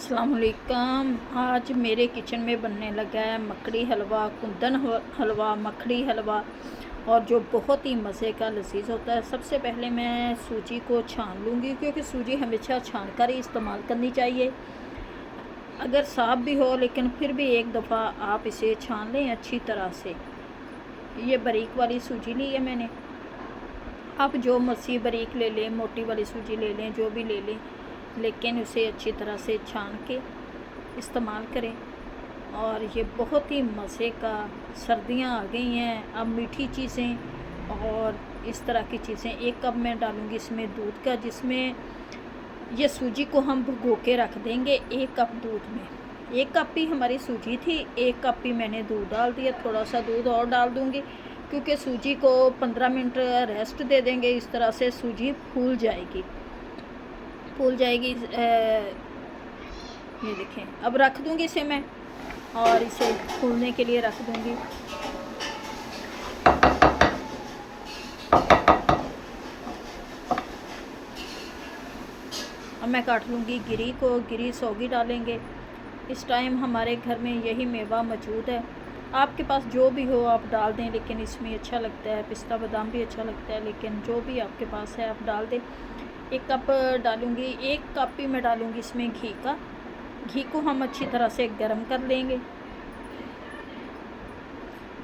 अस्सलाम वालेकुम। आज मेरे किचन में बनने लगा है मकड़ी हलवा, कुंदन हलवा, मकड़ी हलवा, और जो बहुत ही मज़े का लजीज होता है। सबसे पहले मैं सूजी को छान लूँगी, क्योंकि सूजी हमेशा छान कर ही इस्तेमाल करनी चाहिए। अगर साफ भी हो लेकिन फिर भी एक दफ़ा आप इसे छान लें अच्छी तरह से। ये बारीक वाली सूजी ली है मैंने। आप जो मर्ज़ी बारीक ले लें, मोटी वाली सूजी ले लें, जो भी ले लें, लेकिन उसे अच्छी तरह से छान के इस्तेमाल करें। और ये बहुत ही मज़े का, सर्दियां आ गई हैं, अब मीठी चीज़ें और इस तरह की चीज़ें। 1 कप मैं डालूँगी इसमें दूध का, जिसमें ये सूजी को हम भिगो के रख देंगे 1 कप दूध में। 1 कप ही हमारी सूजी थी, 1 कप ही मैंने दूध डाल दिया। थोड़ा सा दूध और डाल दूँगी, क्योंकि सूजी को 15 मिनट रेस्ट दे देंगे। इस तरह से सूजी फूल जाएगी। ये देखें, अब रख दूँगी इसे मैं, और इसे फूलने के लिए रख दूँगी। अब मैं काट लूँगी गिरी को। गिरी सौगी डालेंगे। इस टाइम हमारे घर में यही मेवा मौजूद है। आपके पास जो भी हो आप डाल दें, लेकिन इसमें अच्छा लगता है, पिस्ता बादाम भी अच्छा लगता है, लेकिन जो भी आपके पास है आप डाल दें। 1 कप डालूँगी, 1 कप ही मैं डालूँगी इसमें घी का। घी को हम अच्छी तरह से गर्म कर लेंगे।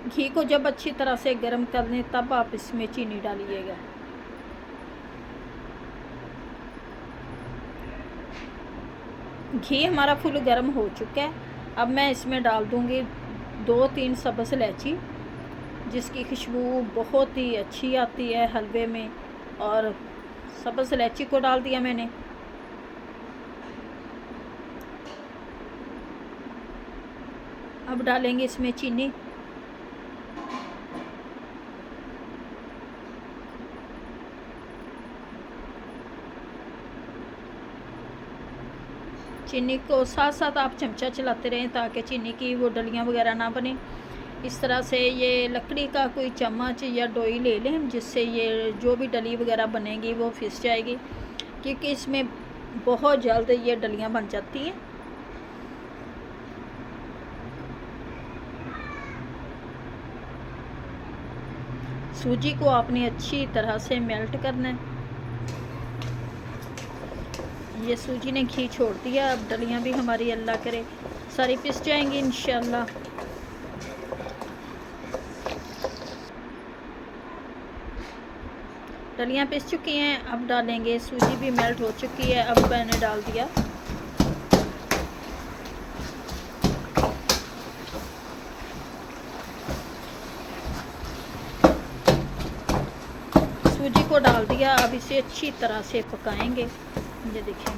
घी को जब अच्छी तरह से गर्म कर लें तब आप इसमें चीनी डालिएगा। घी हमारा फुल गर्म हो चुका है। अब मैं इसमें डाल दूँगी 2-3 सब्ज़ इलायची, जिसकी खुशबू बहुत ही अच्छी आती है हलवे में। और सब्ज़ इलायची को डाल दिया मैंने। अब डालेंगे इसमें चीनी। चीनी को साथ साथ आप चमचा चलाते रहें, ताकि चीनी की वो डलियाँ वगैरह ना बने। इस तरह से ये लकड़ी का कोई चम्मच या डोई ले लें, जिससे ये जो भी डली वगैरह बनेगी वो फिस जाएगी, क्योंकि इसमें बहुत जल्द ये डलियाँ बन जाती हैं। सूजी को आपने अच्छी तरह से मेल्ट करना है। ये सूजी ने घी छोड़ दिया। अब डलियाँ भी हमारी अल्लाह करे सारी पिस जाएंगी इंशाल्लाह। डलियाँ पिस चुकी हैं। अब डालेंगे, सूजी भी मेल्ट हो चुकी है। अब मैंने डाल दिया सूजी को डाल दिया। अब इसे अच्छी तरह से पकाएंगे। ये देखिए,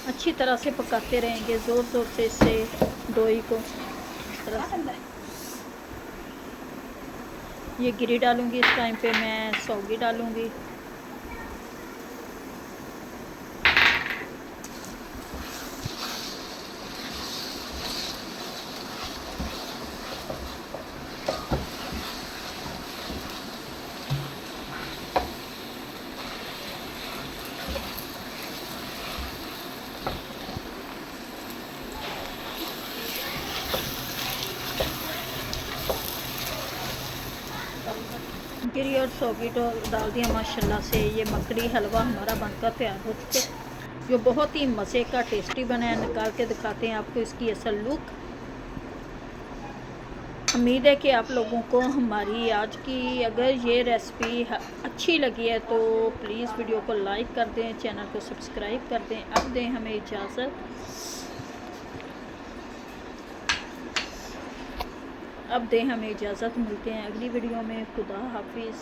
अच्छी तरह से पकाते रहेंगे, ज़ोर ज़ोर से इसे डोई को इस तरह से। ये गिरी डालूँगी। इस टाइम पे मैं सौगी डालूँगी। गिरी और सौगी डाल दिया। माशाल्लाह से ये मकड़ी हलवा हमारा बनकर तैयार हो चुके, जो बहुत ही मज़े का टेस्टी बना है। निकाल के दिखाते हैं आपको इसकी असल लुक। उम्मीद है कि आप लोगों को हमारी आज की अगर ये रेसिपी अच्छी लगी है तो प्लीज़ वीडियो को लाइक कर दें, चैनल को सब्सक्राइब कर दें। अब दें हमें इजाज़त। मिलते हैं अगली वीडियो में। खुदा हाफिज़।